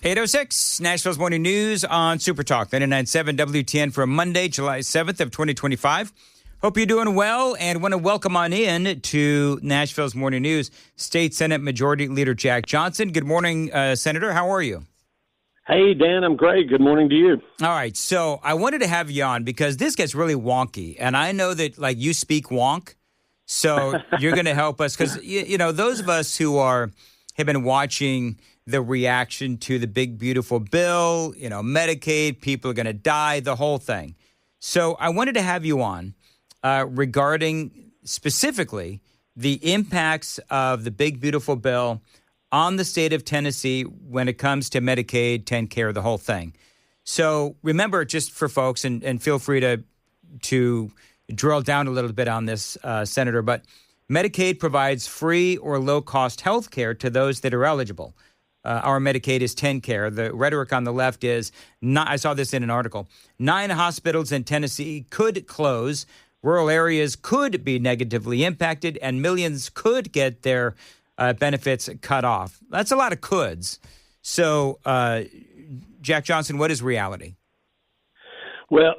8:06, Nashville's Morning News on Super Talk 99.7 WTN for Monday, July 7th of 2025. Hope you're doing well and want to welcome on in to Nashville's Morning News, State Senate Majority Leader Jack Johnson. Good morning, Senator. How are you? Hey, Dan, I'm great. Good morning to you. All right. So I wanted to have you on because this gets really wonky. And I know that, you speak wonk. So you're going to help us because, those of us who have been watching the reaction to the big, beautiful bill, Medicaid, people are going to die, the whole thing. So I wanted to have you on regarding specifically the impacts of the big, beautiful bill on the state of Tennessee when it comes to Medicaid, TennCare, the whole thing. So remember, just for folks, and feel free to drill down a little bit on this, Senator, but Medicaid provides free or low-cost health care to those that are eligible. Our Medicaid is TennCare. The rhetoric on the left is, I saw this in an article, 9 hospitals in Tennessee could close, rural areas could be negatively impacted, and millions could get their benefits cut off. That's a lot of coulds. So, Jack Johnson, what is reality? Well,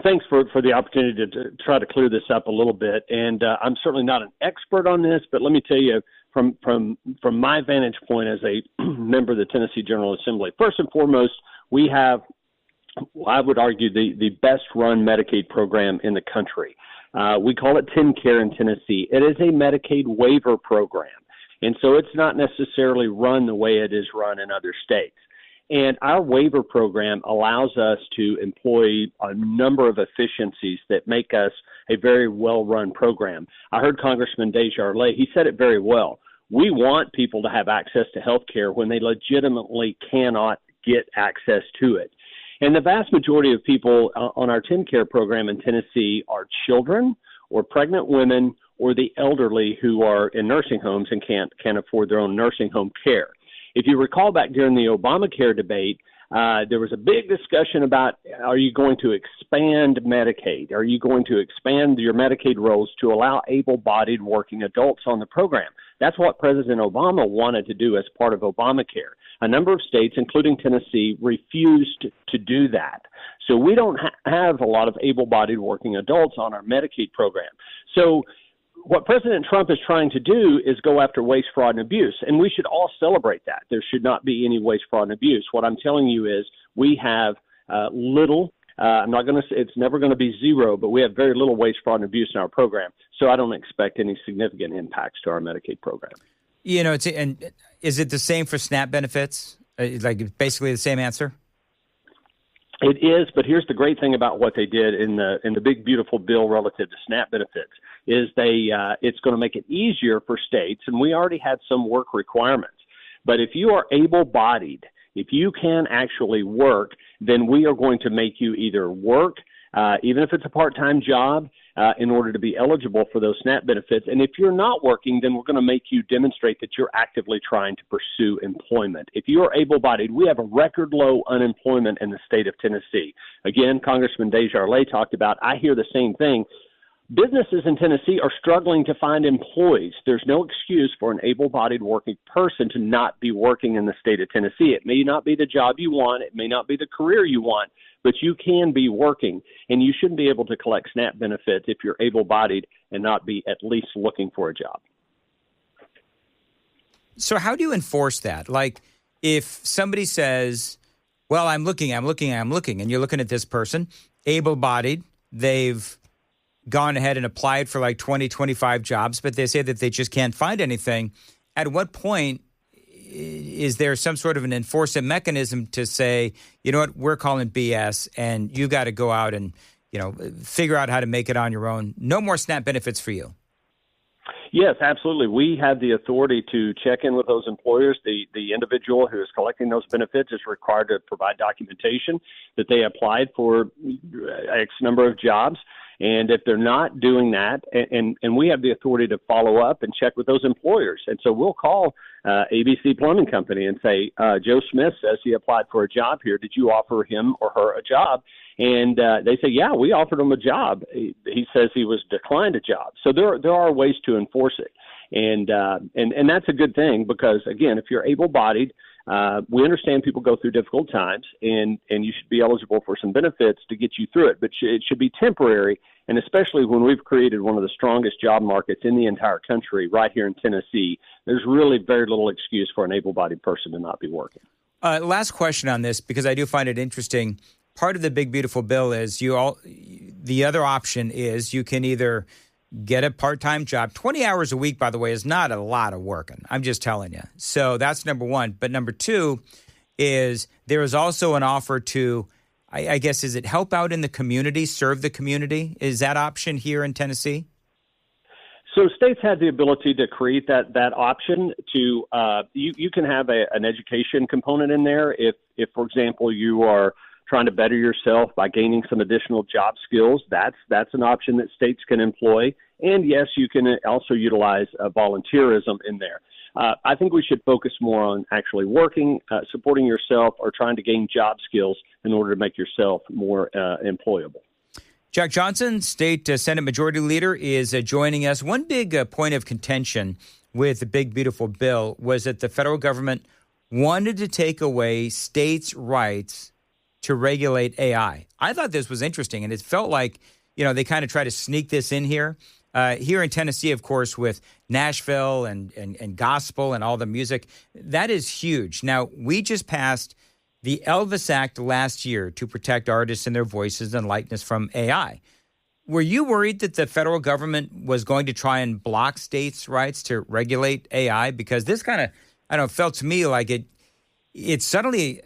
thanks for the opportunity to try to clear this up a little bit. And I'm certainly not an expert on this, but let me tell you, from my vantage point as a member of the Tennessee General Assembly, first and foremost, we have, I would argue, the best-run Medicaid program in the country. We call it TennCare in Tennessee. It is a Medicaid waiver program, and so it's not necessarily run the way it is run in other states. And our waiver program allows us to employ a number of efficiencies that make us a very well-run program. I heard Congressman Desjardins, he said it very well. We want people to have access to health care when they legitimately cannot get access to it. And the vast majority of people on our TennCare program in Tennessee are children or pregnant women or the elderly who are in nursing homes and can't afford their own nursing home care. If you recall back during the Obamacare debate, there was a big discussion about, are you going to expand Medicaid? Are you going to expand your Medicaid rolls to allow able-bodied working adults on the program? That's what President Obama wanted to do as part of Obamacare. A number of states, including Tennessee, refused to do that. So we don't have a lot of able-bodied working adults on our Medicaid program. So what President Trump is trying to do is go after waste, fraud, and abuse, and we should all celebrate that. There should not be any waste, fraud, and abuse. What I'm telling you is we have little. I'm not going to say it's never going to be zero, but we have very little waste, fraud, and abuse in our program. So I don't expect any significant impacts to our Medicaid program. And is it the same for SNAP benefits? Basically the same answer? It is, but here's the great thing about what they did in the big beautiful bill relative to SNAP benefits is it's going to make it easier for states, and we already had some work requirements. But if you are able-bodied, if you can actually work, then we are going to make you either work, even if it's a part-time job, in order to be eligible for those SNAP benefits. And if you're not working, then we're going to make you demonstrate that you're actively trying to pursue employment. If you are able-bodied, we have a record low unemployment in the state of Tennessee. Again, Congressman Desjardins talked about, I hear the same thing. Businesses in Tennessee are struggling to find employees. There's no excuse for an able-bodied working person to not be working in the state of Tennessee. It may not be the job you want. It may not be the career you want, but you can be working, and you shouldn't be able to collect SNAP benefits if you're able-bodied and not be at least looking for a job. So how do you enforce that? Like, if somebody says, well, I'm looking, and you're looking at this person, able-bodied, they've gone ahead and applied for 20, 25 jobs, but they say that they just can't find anything. At what point is there some sort of an enforcement mechanism to say, you know what, we're calling BS and you got to go out and, figure out how to make it on your own? No more SNAP benefits for you. Yes, absolutely. We have the authority to check in with those employers. The individual who is collecting those benefits is required to provide documentation that they applied for X number of jobs. And if they're not doing that, and we have the authority to follow up and check with those employers. And so we'll call ABC Plumbing Company and say, Joe Smith says he applied for a job here. Did you offer him or her a job? And they say, yeah, we offered him a job. He says he was declined a job. So there are ways to enforce it. And that's a good thing because, again, if you're able-bodied, we understand people go through difficult times, and you should be eligible for some benefits to get you through it, but it should be temporary, and especially when we've created one of the strongest job markets in the entire country right here in Tennessee, there's really very little excuse for an able-bodied person to not be working. Last question on this, because I do find it interesting. Part of the big, beautiful bill is the other option is you can either get a part-time job. 20 hours a week, by the way, is not a lot of working. I'm just telling you. So that's number one. But number two is there is also an offer to, I guess, is it help out in the community, serve the community? Is that option here in Tennessee? So states have the ability to create that option to you can have an education component in there if, for example, you are trying to better yourself by gaining some additional job skills. That's an option that states can employ. And yes, you can also utilize volunteerism in there. I think we should focus more on actually working, supporting yourself, or trying to gain job skills in order to make yourself more employable. Jack Johnson, State Senate Majority Leader, is joining us. One big point of contention with the big, beautiful bill was that the federal government wanted to take away states' rights to regulate AI. I thought this was interesting, and it felt like, they kind of try to sneak this in here. Here in Tennessee, of course, with Nashville and gospel and all the music, that is huge. Now, we just passed the Elvis Act last year to protect artists and their voices and likeness from AI. Were you worried that the federal government was going to try and block states' rights to regulate AI? Because this kind of, felt to me like it suddenly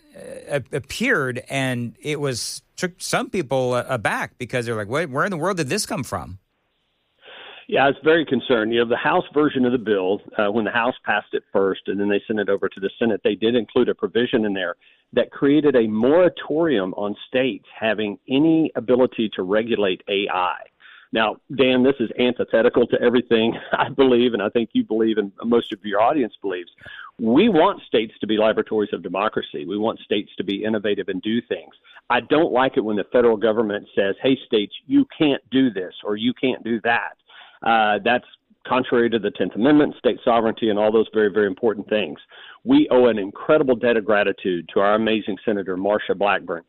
appeared, and it took some people aback because they're like, where in the world did this come from? Yeah, I was very concerned. The House version of the bill, when the House passed it first and then they sent it over to the Senate, they did include a provision in there that created a moratorium on states having any ability to regulate AI. Now, Dan, this is antithetical to everything I believe, and I think you believe, and most of your audience believes. We want states to be laboratories of democracy. We want states to be innovative and do things. I don't like it when the federal government says, hey, states, you can't do this or you can't do that. That's contrary to the 10th Amendment, state sovereignty, and all those very, very important things. We owe an incredible debt of gratitude to our amazing Senator Marsha Blackburn.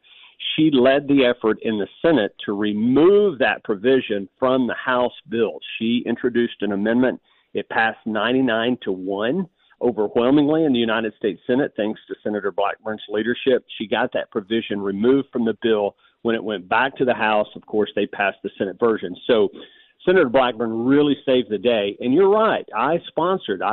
She led the effort in the Senate to remove that provision from the House bill. She introduced an amendment. It passed 99-1 overwhelmingly in the United States Senate, thanks to Senator Blackburn's leadership. She got that provision removed from the bill. When it went back to the House, of course, they passed the Senate version. So Senator Blackburn really saved the day. And you're right. I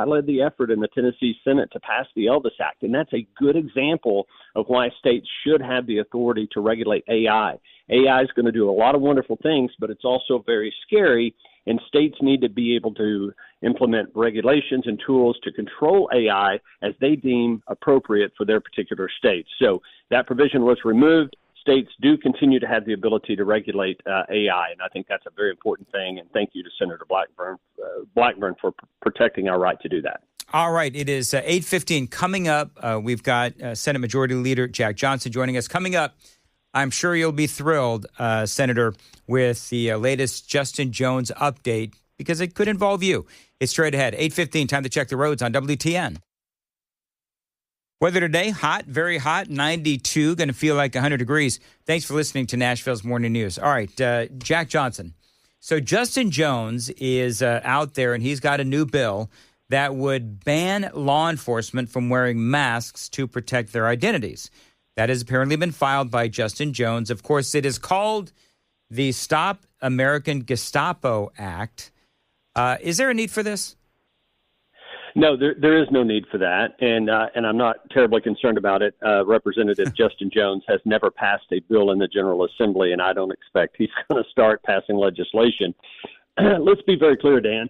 led the effort in the Tennessee Senate to pass the Elvis Act. And that's a good example of why states should have the authority to regulate AI. AI is going to do a lot of wonderful things, but it's also very scary. And states need to be able to implement regulations and tools to control AI as they deem appropriate for their particular states. So that provision was removed. States do continue to have the ability to regulate AI, and I think that's a very important thing. And thank you to Senator Blackburn for protecting our right to do that. All right, it is 8:15 coming up. We've got Senate Majority Leader Jack Johnson joining us. Coming up, I'm sure you'll be thrilled, Senator, with the latest Justin Jones update because it could involve you. It's straight ahead. 8:15, time to check the roads on WTN. Weather today, hot, very hot, 92, going to feel like 100 degrees. Thanks for listening to Nashville's Morning News. All right, Jack Johnson. So Justin Jones is out there, and he's got a new bill that would ban law enforcement from wearing masks to protect their identities. That has apparently been filed by Justin Jones. Of course, it is called the Stop American Gestapo Act. Is there a need for this? No, there is no need for that, and I'm not terribly concerned about it. Representative Justin Jones has never passed a bill in the General Assembly, and I don't expect he's going to start passing legislation. Let's be very clear, Dan.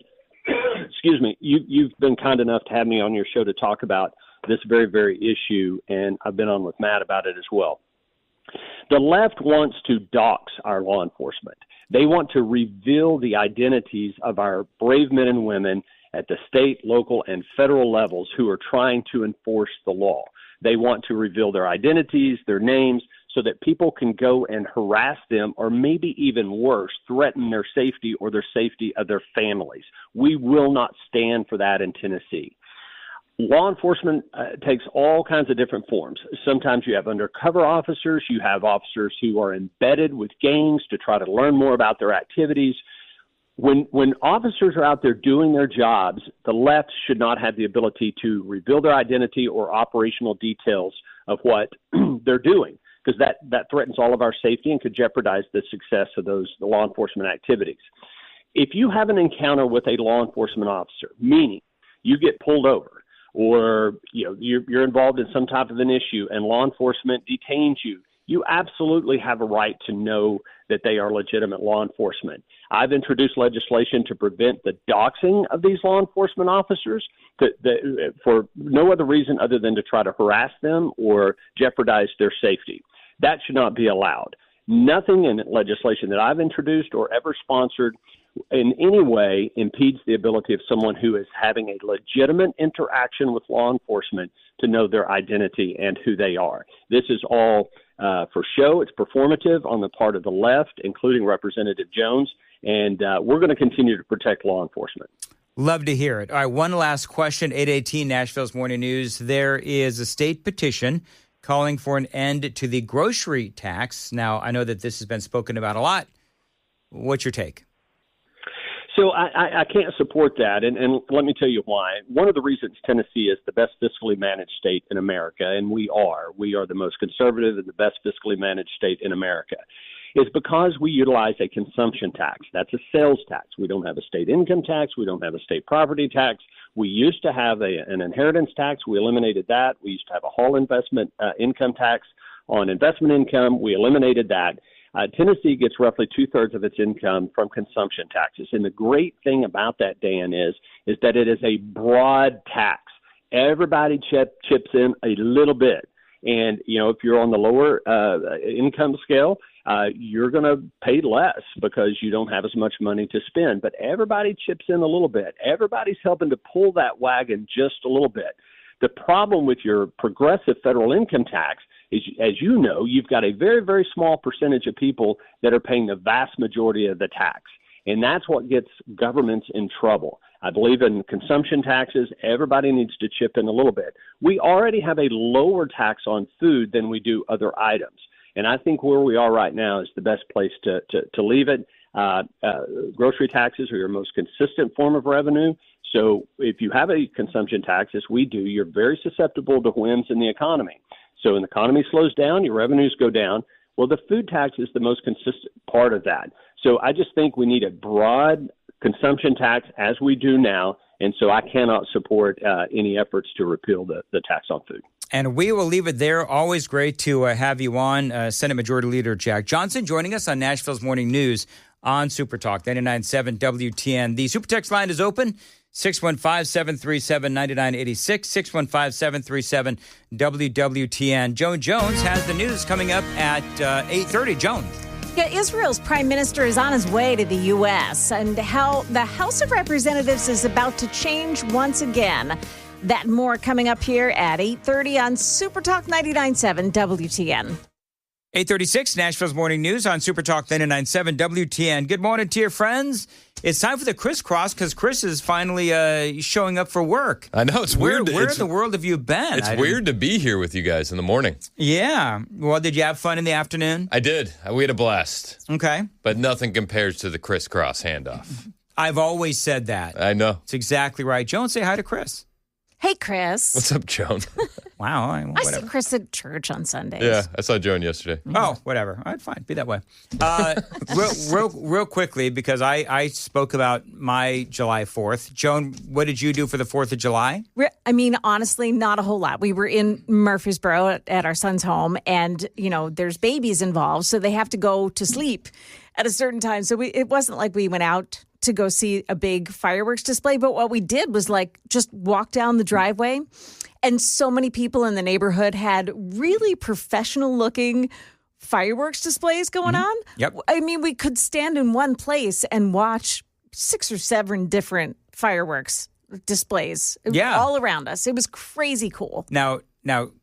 Excuse me. You've been kind enough to have me on your show to talk about this very, very issue, and I've been on with Matt about it as well. The left wants to dox our law enforcement. They want to reveal the identities of our brave men and women at the state, local, and federal levels who are trying to enforce the law. They want to reveal their identities, their names, so that people can go and harass them or maybe even worse, threaten their safety or their safety of their families. We will not stand for that in Tennessee. Law enforcement takes all kinds of different forms. Sometimes you have undercover officers. You have officers who are embedded with gangs to try to learn more about their activities. When officers are out there doing their jobs, the left should not have the ability to reveal their identity or operational details of what they're doing, because that threatens all of our safety and could jeopardize the success of the law enforcement activities. If you have an encounter with a law enforcement officer, meaning you get pulled over, or you're involved in some type of an issue and law enforcement detains you, you absolutely have a right to know that they are legitimate law enforcement. I've introduced legislation to prevent the doxing of these law enforcement officers for no other reason other than to try to harass them or jeopardize their safety. That should not be allowed. Nothing in legislation that I've introduced or ever sponsored in any way impedes the ability of someone who is having a legitimate interaction with law enforcement to know their identity and who they are. This is all for show. It's performative on the part of the left, including Representative Jones, and we're going to continue to protect law enforcement. Love to hear it. All right, one last question. 818 Nashville's Morning News. There is a state petition calling for an end to the grocery tax. Now, I know that this has been spoken about a lot. What's your take? So I can't support that, and let me tell you why. One of the reasons Tennessee is the best fiscally managed state in America, and we are the most conservative and the best fiscally managed state in America, is because we utilize a consumption tax. That's a sales tax. We don't have a state income tax. We don't have a state property tax. We used to have an inheritance tax. We eliminated that. We used to have a whole investment income tax on investment income. We eliminated that. Tennessee gets roughly 2/3 of its income from consumption taxes. And the great thing about that, Dan, is that it is a broad tax. Everybody chips in a little bit. And, if you're on the lower income scale, you're going to pay less because you don't have as much money to spend. But everybody chips in a little bit. Everybody's helping to pull that wagon just a little bit. The problem with your progressive federal income tax is, as you know, you've got a very, very small percentage of people that are paying the vast majority of the tax. And that's what gets governments in trouble. I believe in consumption taxes. Everybody needs to chip in a little bit. We already have a lower tax on food than we do other items. And I think where we are right now is the best place to leave it. Grocery taxes are your most consistent form of revenue. So if you have a consumption tax, as we do, you're very susceptible to whims in the economy. So when the economy slows down, your revenues go down. Well, the food tax is the most consistent part of that. So I just think we need a broad consumption tax as we do now. And so I cannot support any efforts to repeal the tax on food. And we will leave it there. Always great to have you on. Senate Majority Leader Jack Johnson joining us on Nashville's Morning News on Super Talk 99.7 WTN. The Super Text line is open. 615-737-9986, 615-737-WWTN. Joan Jones has the news coming up at 8:30. Joan. Yeah, Israel's prime minister is on his way to the U.S. and how the House of Representatives is about to change once again. That and more coming up here at 8:30 on Super Talk 99.7 WTN. 8:36, Nashville's Morning News on Super Talk 99.7 WTN. Good morning to your friends. It's time for the crisscross because Chris is finally showing up for work. I know, it's weird. Where in the world have you been? It's weird to be here with you guys in the morning. Yeah. Well, did you have fun in the afternoon? I did. We had a blast. Okay. But nothing compares to the crisscross handoff. I've always said that. I know. It's exactly right. Joan, say hi to Chris. Hey, Chris. What's up, Joan? Wow. I see Chris at church on Sundays. Yeah, I saw Joan yesterday. Oh, whatever. All right, fine. Be that way. Real quickly, because I spoke about my July 4th. Joan, what did you do for the 4th of July? I mean, honestly, not a whole lot. We were in Murfreesboro at our son's home, and, there's babies involved, so they have to go to sleep at a certain time. So it wasn't like we went out to go see a big fireworks display. But what we did was just walk down the driveway, and so many people in the neighborhood had really professional looking fireworks displays going on. Yep. I mean, we could stand in one place and watch 6 or 7 different fireworks displays all around us. It was crazy cool. Now,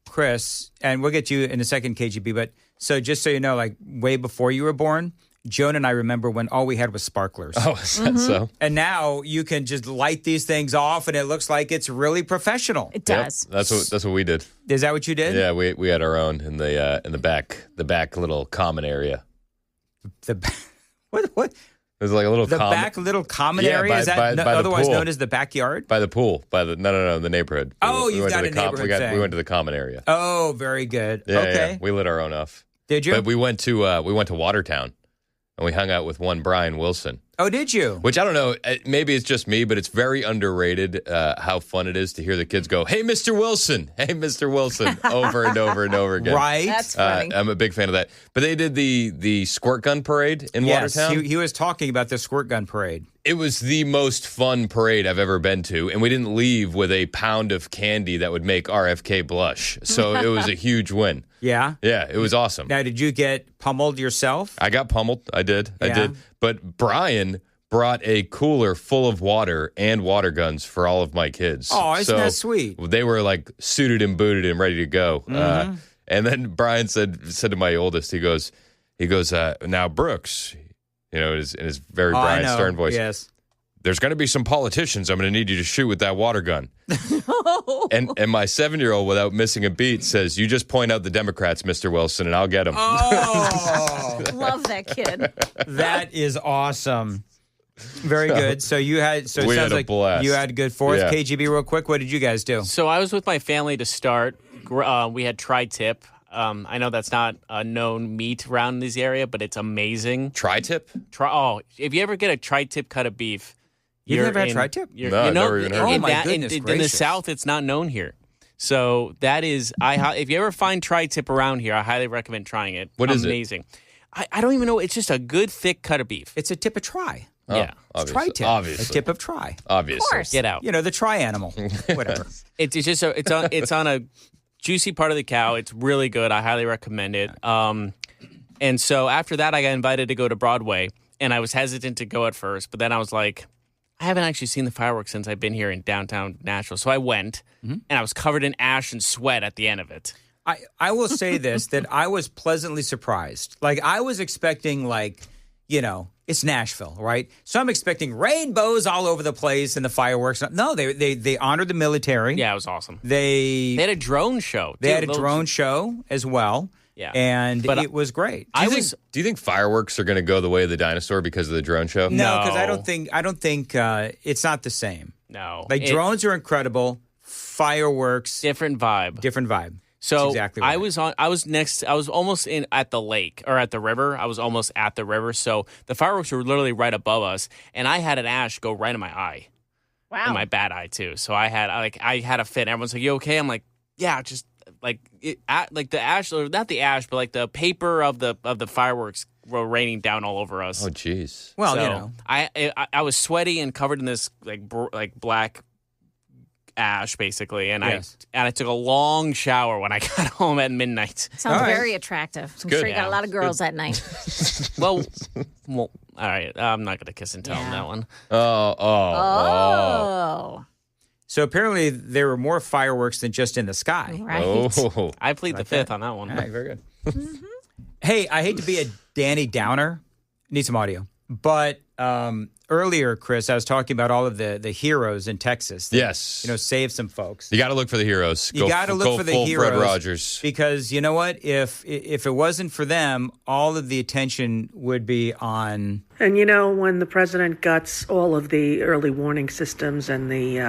Chris, and we'll get you in a second, KGB, but So just so you know, like way before you were born, Joan and I remember when all we had was sparklers. Oh, is that so? And now you can just light these things off and it looks like it's really professional. It does. Yep, that's what we did. Is that what you did? Yeah, we had our own in the back little common area. What? There's like a little The back little common area? Is that by the otherwise pool. known as the backyard? By the pool, no, the neighborhood. Oh, you've went got to a the neighborhood thing. We went to the common area. Oh, very good. Yeah, okay. yeah, we lit our own off. Did you? But we went to Watertown, and we hung out with one Brian Wilson. Oh, did you? Which I don't know, maybe it's just me, but it's very underrated how fun it is to hear the kids go, "Hey, Mr. Wilson! Hey, Mr. Wilson!" over and over and over again. Right. That's funny. I'm a big fan of that. But they did the squirt gun parade in Yes, Watertown. he was talking about the squirt gun parade. It was the most fun parade I've ever been to, and we didn't leave with a pound of candy that would make RFK blush. So it was a huge win. Yeah? Yeah, it was awesome. Now, did you get pummeled yourself? I got pummeled. I did. Yeah. But Brian brought a cooler full of water and water guns for all of my kids. Oh, isn't that sweet? They were like suited and booted and ready to go. And then Brian said to my oldest, he goes, now Brooks, in his very Oh, I Brian know. Stern voice. Yes. There's going to be some politicians I'm going to need you to shoot with that water gun. and my 7-year-old, without missing a beat, says, "You just point out the Democrats, Mr. Wilson, and I'll get them." Oh, Love that kid. that is awesome. Very good. So you had, so it We sounds had a like blast. you had good fourth. Yeah. KGB, real quick, what did you guys do? So I was with my family to start. We had tri-tip. I know that's not a known meat around this area, but it's amazing. Tri-tip? If you ever get a tri-tip cut of beef, You've you're never had in- tri-tip? you're- No, you I've know, never even heard of it. in Oh, my that- goodness in the gracious. South, it's not known here. So that is, if you ever find tri-tip around here, I highly recommend trying it. What is it? Amazing. I don't even know. It's just a good thick cut of beef. It's a tip of try. Yeah. It's Obviously. tri-tip. Obviously. A tip of try. Obviously. Of course. Get out. The try animal. Whatever. It's just it's on a juicy part of the cow. It's really good. I highly recommend it. And so after that, I got invited to go to Broadway, and I was hesitant to go at first, but then I was like, I haven't actually seen the fireworks since I've been here in downtown Nashville. So I went, and I was covered in ash and sweat at the end of it. I will say this, that I was pleasantly surprised. Like, I was expecting, it's Nashville, right? So I'm expecting rainbows all over the place and the fireworks. No, they honored the military. Yeah, it was awesome. They They had a drone show. They too. had a drone show as well. Yeah. And But it was great. Do you think fireworks are going to go the way of the dinosaur because of the drone show? No, because I No. don't think it's not the same. No. Like, drones are incredible. Fireworks, Different vibe. different vibe. So That's exactly right. I was almost at the lake or at the river. I was almost at the river. So the fireworks were literally right above us, and I had an ash go right in my eye, Wow. in my bad eye too. So I had a fit. Everyone's like, "You okay?" I'm like, "Yeah, just like the ash, or not the ash, but like the paper of the fireworks were raining down all over us." Oh, jeez. Well, So I was sweaty and covered in this like black ash basically, and Yes. I took a long shower when I got home at midnight. Sounds All right. very attractive. I'm good. sure you got Yeah. a lot of girls that night. Well, all right. I'm not gonna kiss and tell on Yeah. that one. Oh. So apparently there were more fireworks than just in the sky. Right. Oh. I plead the fifth on that one. All right, very good. Hey, I hate to be a Danny Downer. Need some audio. But earlier, Chris, I was talking about all of the heroes in Texas. That, Yes. saved some folks. You got to look for the heroes. You got to look for the full heroes. Fred Rogers. Because you know what? If it wasn't for them, all of the attention would be on. And when the president guts all of the early warning systems and the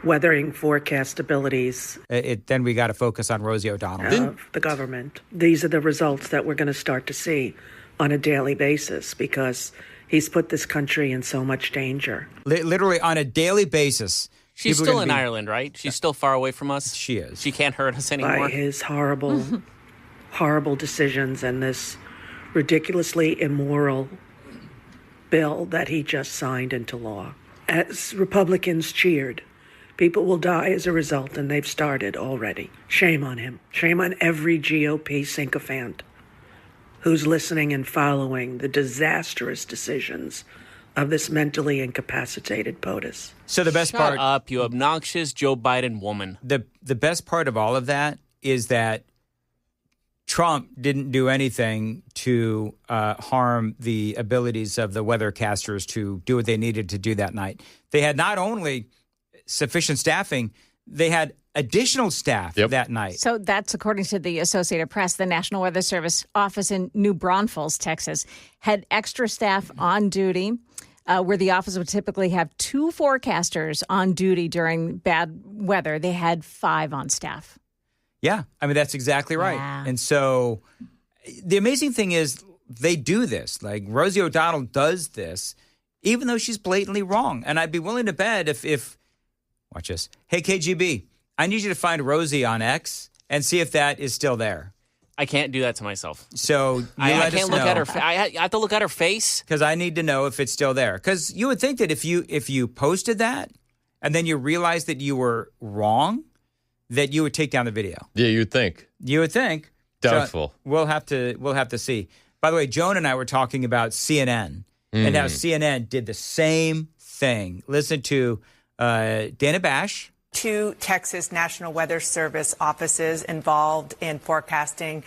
weathering forecast abilities Then we got to focus on Rosie O'Donnell. of the government, these are the results that we're going to start to see on a daily basis because he's put this country in so much danger. Literally on a daily basis. She's people are still gonna in be- Ireland, right? She's still far away from us. She is. She can't hurt us By anymore. his horrible decisions and this ridiculously immoral bill that he just signed into law. As Republicans cheered, people will die as a result, and they've started already. Shame on him. Shame on every GOP sycophant who's listening and following the disastrous decisions of this mentally incapacitated POTUS. So the best Shut part. up, you obnoxious Joe Biden woman. The best part of all of that is that Trump didn't do anything to harm the abilities of the weathercasters to do what they needed to do that night. They had not only sufficient staffing, they had additional staff that night. So that's according to the Associated Press. The National Weather Service office in New Braunfels, Texas, had extra staff on duty, where the office would typically have 2 forecasters on duty during bad weather. They had 5 on staff. Yeah, I mean, that's exactly right. Yeah. And so the amazing thing is they do this. Like Rosie O'Donnell does this, even though she's blatantly wrong. And I'd be willing to bet if watch this. Hey, KGB, I need you to find Rosie on X and see if that is still there. I can't do that to myself. So I can't look at her. I have to look at her face. Because I need to know if it's still there. Because you would think that if you posted that and then you realized that you were wrong, that you would take down the video. Yeah, you'd think. You would think. Doubtful. So we'll have to see. By the way, Joan and I were talking about CNN and how CNN did the same thing. Listen to Dana Bash. 2 Texas National Weather Service offices involved in forecasting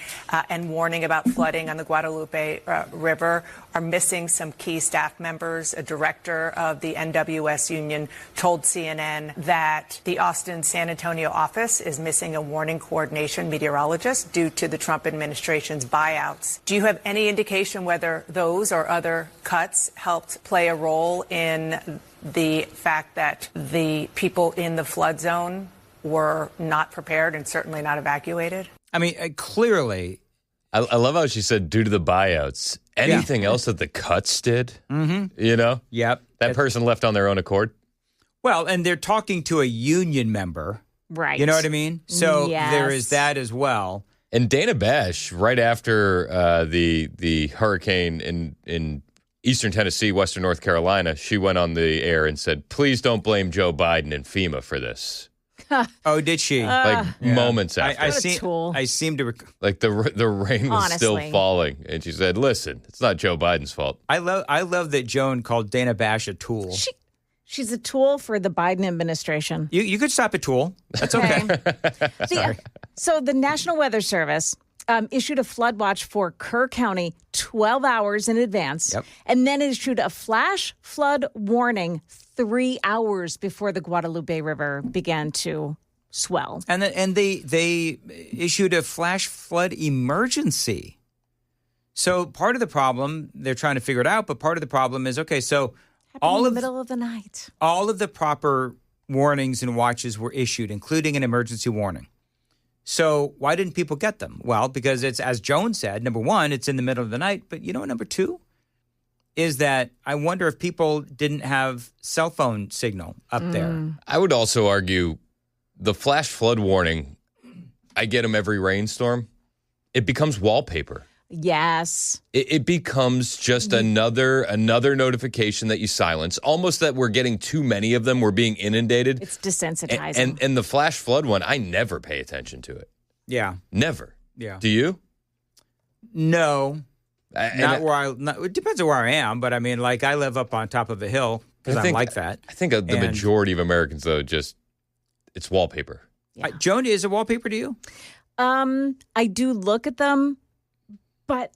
and warning about flooding on the Guadalupe River are missing some key staff members. A director of the NWS union told CNN that the Austin San Antonio office is missing a warning coordination meteorologist due to the Trump administration's buyouts. Do you have any indication whether those or other cuts helped play a role in the fact that the people in the flood zone were not prepared and certainly not evacuated? I mean, clearly. I love how she said due to the buyouts. Anything else that the cuts did, you know? Yep. That person left on their own accord. Well, and they're talking to a union member. Right. You know what I mean? So Yes. there is that as well. And Dana Bash, right after the hurricane in Eastern Tennessee, Western North Carolina, she went on the air and said, please don't blame Joe Biden and FEMA for this. Oh, did she? Moments after. I seem to like the rain was still Honestly. falling. And she said, listen, it's not Joe Biden's fault. I love that Joan called Dana Bash a tool. She's a tool for the Biden administration. You could stop a tool. That's okay. So the National Weather Service issued a flood watch for Kerr County 12 hours in advance, and then issued a flash flood warning 3 hours before the Guadalupe River began to swell. And they issued a flash flood emergency. So part of the problem, they're trying to figure it out, but part of the problem is, okay, so In the middle of the night. all of the proper warnings and watches were issued, including an emergency warning. So why didn't people get them? Well, because it's, as Joan said, number one, it's in the middle of the night. But you know what number two is? That I wonder if people didn't have cell phone signal up there. I would also argue the flash flood warning, I get them every rainstorm. It becomes wallpaper. Yes. It becomes just another notification that you silence. Almost that we're getting too many of them. We're being inundated. It's desensitizing. And the flash flood one, I never pay attention to it. Yeah. Never. Yeah. Do you? No. It depends on where I am, but I mean, like, I live up on top of a hill because I'm like that. I think the majority of Americans, though, it's wallpaper. Joan, is it wallpaper to you? I do look at them, but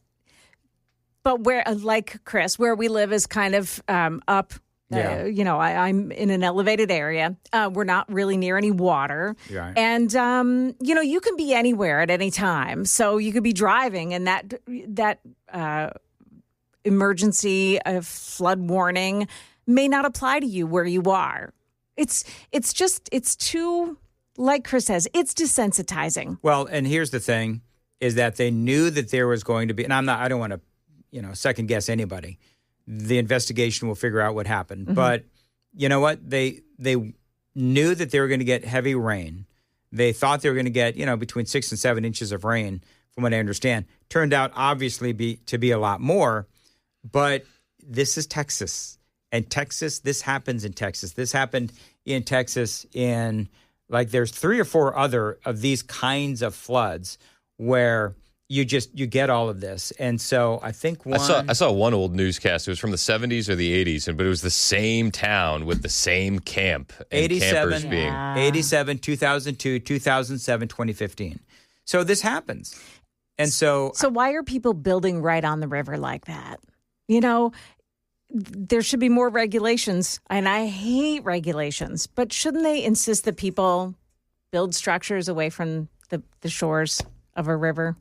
where, like Chris, where we live is kind of up. Yeah. I'm in an elevated area. We're not really near any water. Right. And, you can be anywhere at any time. So you could be driving and that emergency flood warning may not apply to you where you are. It's too, like Chris says, it's desensitizing. Well, and here's the thing, is that they knew that there was going to be, and I don't want to, second guess anybody. The investigation will figure out what happened. But you know what? They knew that they were going to get heavy rain. They thought they were going to get, between 6 and 7 inches of rain, from what I understand. Turned out, obviously, to be a lot more. But this is Texas. And Texas, this happens in Texas. This happened in Texas in, there's 3 or 4 other of these kinds of floods where you get all of this. And so I think I saw one old newscast. It was from the 70s or the 80s, but it was the same town with the same camp and campers being. 87, 2002, 2007, 2015. So this happens. And so So why are people building right on the river like that? You know, there should be more regulations, and I hate regulations, but shouldn't they insist that people build structures away from the shores of a river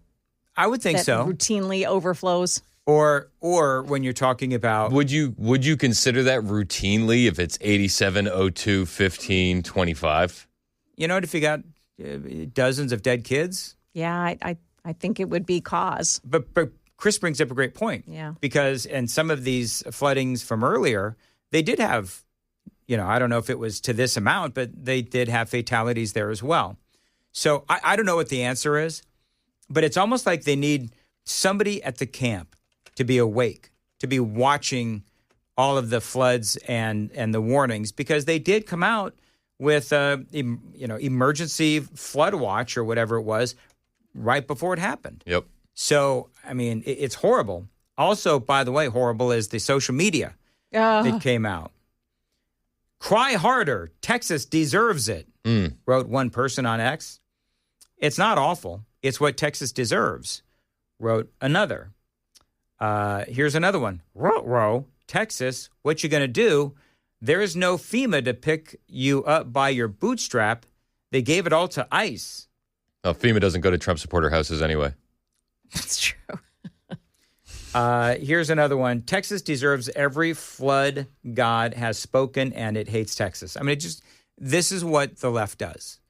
I would think that so. routinely overflows? Or when you're talking about Would you consider that routinely if it's 87, 02, 15, 25? you know, if you got dozens of dead kids. Yeah, I think it would be cause. But Chris brings up a great point. Yeah. Because in some of these floodings from earlier, they did have, you know, I don't know if it was to this amount, but they did have fatalities there as well. So I don't know what the answer is, but it's almost like they need somebody at the camp to be awake, to be watching all of the floods and the warnings, because they did come out with emergency flood watch or whatever it was right before it happened. Yep. So, I mean, it's horrible. Also, by the way, horrible is the social media that came out. Cry harder. Texas deserves it, wrote one person on X. It's not awful. It's what Texas deserves, wrote another. Here's another one. Ruh-roh, Texas, what you going to do? There is no FEMA to pick you up by your bootstrap. They gave it all to ICE. Oh, FEMA doesn't go to Trump supporter houses anyway. That's true. Here's another one. Texas deserves every flood God has spoken, and it hates Texas. I mean, this is what the left does.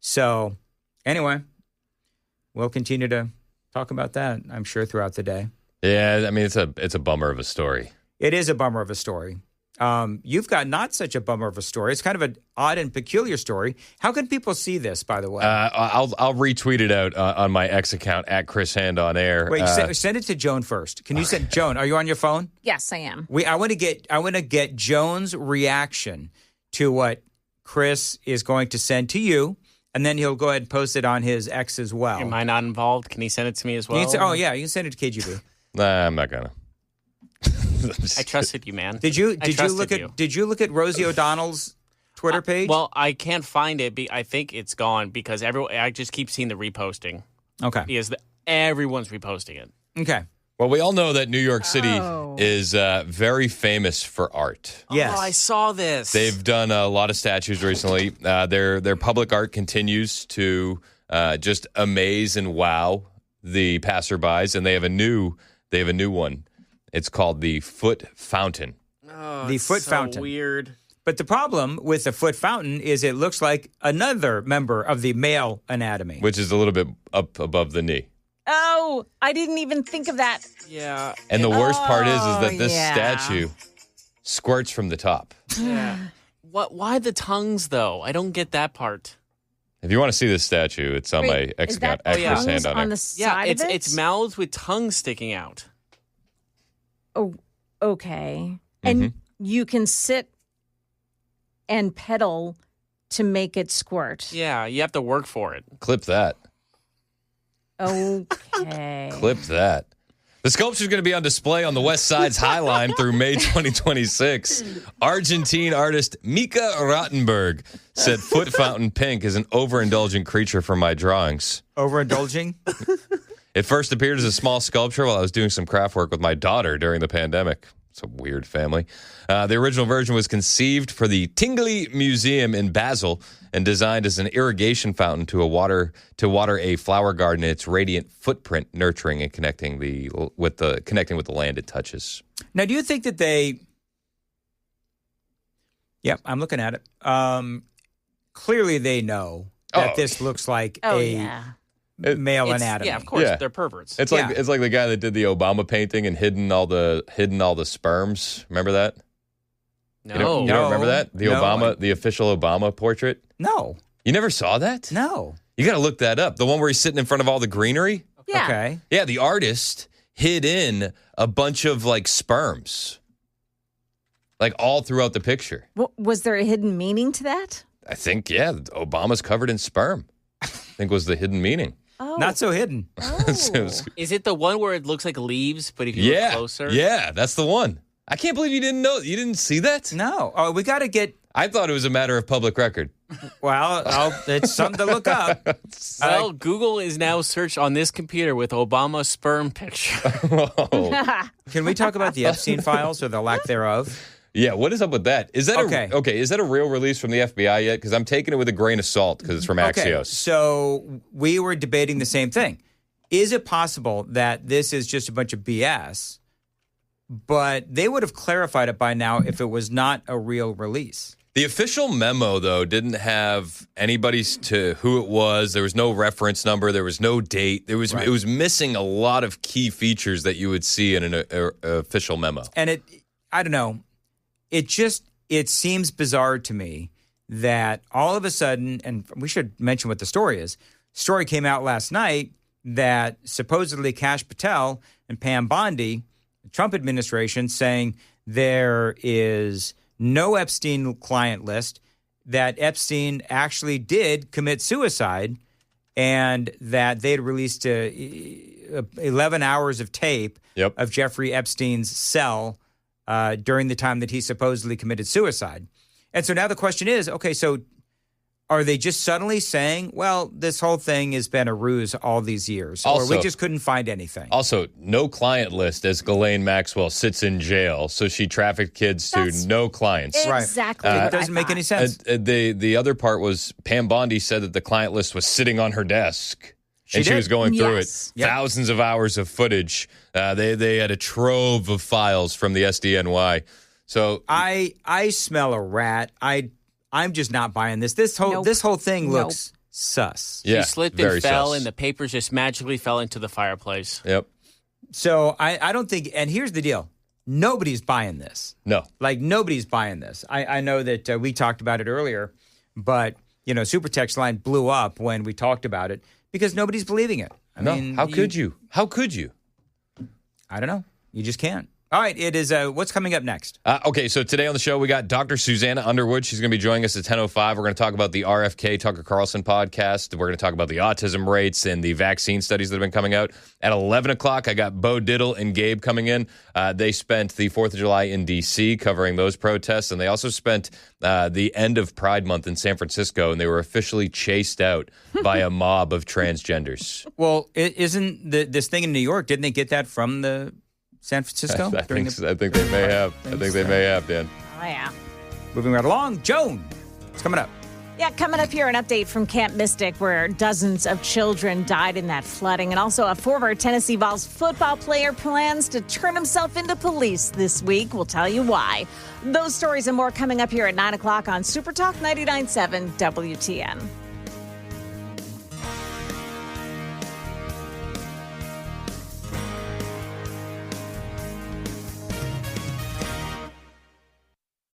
So, anyway, we'll continue to talk about that, I'm sure, throughout the day. Yeah, I mean, it's a bummer of a story. It is a bummer of a story. You've got not such a bummer of a story. It's kind of an odd and peculiar story. How can people see this, by the way? I'll retweet it out on my X account at Chris Hand on air. Wait, send it to Joan first. Can you send Joan? Are you on your phone? Yes, I am. I want to get Joan's reaction to what Chris is going to send to you, and then he'll go ahead and post it on his X as well. Am I not involved? Can he send it to me as well? You can send it to KGB. Nah, I'm not gonna. I trusted you, man. Did you look at Rosie O'Donnell's Twitter page? Well, I can't find it. I think it's gone because I just keep seeing the reposting. Okay. Because everyone's reposting it. Okay. Well, we all know that New York City is very famous for art. Yes. Oh, I saw this. They've done a lot of statues recently. Their public art continues to just amaze and wow the passerbys, and they have a new one. It's called the Foot Fountain. Oh, The Foot Fountain. Weird. But the problem with the Foot Fountain is it looks like another member of the male anatomy. Which is a little bit up above the knee. Oh, I didn't even think of that. Yeah. And the worst part is that this yeah. statue squirts from the top. Yeah. Why the tongues though? I don't get that part. If you want to see this statue, it's on my X Is that account at Chris tongues Hand on on air. the Yeah, side of it? it's mouths with tongues sticking out. Oh, okay. And you can sit and pedal to make it squirt. Yeah, you have to work for it. Clip that. Okay. Clip that. The sculpture is going to be on display on the West Side's High Line through May 2026. Argentine artist Mika Rottenberg said Foot Fountain Pink is an overindulgent creature for my drawings. Overindulging? It first appeared as a small sculpture while I was doing some craft work with my daughter during the pandemic. It's a weird family. The original version was conceived for the Tingley Museum in Basel and designed as an irrigation fountain to water a flower garden in its radiant footprint, nurturing and connecting with the land it touches. Now, do you think that they... Yep, I'm looking at it. Clearly they know that this looks like male anatomy. Yeah, of course. Yeah. They're perverts. It's like the guy that did the Obama painting and hidden all the sperms. Remember that? No. You don't remember that? The official Obama portrait? No. You never saw that? No. You got to look that up. The one where he's sitting in front of all the greenery? Yeah. Okay. Yeah, the artist hid in a bunch of like sperms. Like all throughout the picture. Was there a hidden meaning to that? I think, yeah, Obama's covered in sperm. I think was the hidden meaning. Oh. Not so hidden. Is it the one where it looks like leaves, but if you look closer? Yeah, that's the one. I can't believe you didn't know. You didn't see that? No. Oh, we got to get... I thought it was a matter of public record. Well, it's something to look up. Well, Google is now searched on this computer with Obama's sperm picture. Can we talk about the Epstein files or the lack thereof? Yeah, what is up with that? Is that Okay. Is that a real release from the FBI yet? Because I'm taking it with a grain of salt because it's from Axios. Okay, so we were debating the same thing. Is it possible that this is just a bunch of BS, but they would have clarified it by now if it was not a real release? The official memo, though, didn't have anybody's to who it was. There was no reference number. There was no date. It was missing a lot of key features that you would see in an official memo. And I don't know. It seems bizarre to me that all of a sudden, and we should mention what the story is. Story came out last night that supposedly Kash Patel and Pam Bondi, the Trump administration, saying there is no Epstein client list, that Epstein actually did commit suicide, and that they had released 11 hours of tape of Jeffrey Epstein's cell during the time that he supposedly committed suicide. And so now the question is, okay, so are they just suddenly saying, well, this whole thing has been a ruse all these years, or we just couldn't find anything? Also, no client list as Ghislaine Maxwell sits in jail, so she trafficked kids to no clients. Exactly. It doesn't make any sense. The other part was Pam Bondi said that the client list was sitting on her desk. She was going through it. Yep. Thousands of hours of footage. They had a trove of files from the SDNY. So I smell a rat. I'm just not buying this. This whole thing looks sus. yeah, She slipped very and fell, sus. and the papers just magically fell into the fireplace. Yep. So I don't think. And here's the deal: nobody's buying this. No. Like nobody's buying this. I know that we talked about it earlier, but Super Text line blew up when we talked about it because nobody's believing it. I mean, how could you? How could you? I don't know. You just can't. All right, it is. What's coming up next? Okay, so today on the show, we got Dr. Susanna Underwood. She's going to be joining us at 10:05. We're going to talk about the RFK Tucker Carlson podcast. We're going to talk about the autism rates and the vaccine studies that have been coming out. At 11 o'clock, I got Bo Diddle and Gabe coming in. They spent the 4th of July in D.C. covering those protests, and they also spent the end of Pride Month in San Francisco, and they were officially chased out by a mob of transgenders. Well, isn't this thing in New York? Didn't they get that from the San Francisco? I think they may have. I think they may have, Dan. Oh, yeah. Moving right along, Joan, what's coming up? Yeah, coming up here, an update from Camp Mystic where dozens of children died in that flooding. And also a former Tennessee Vols football player plans to turn himself into police this week. We'll tell you why. Those stories and more coming up here at 9 o'clock on Super Talk 99.7 WTN.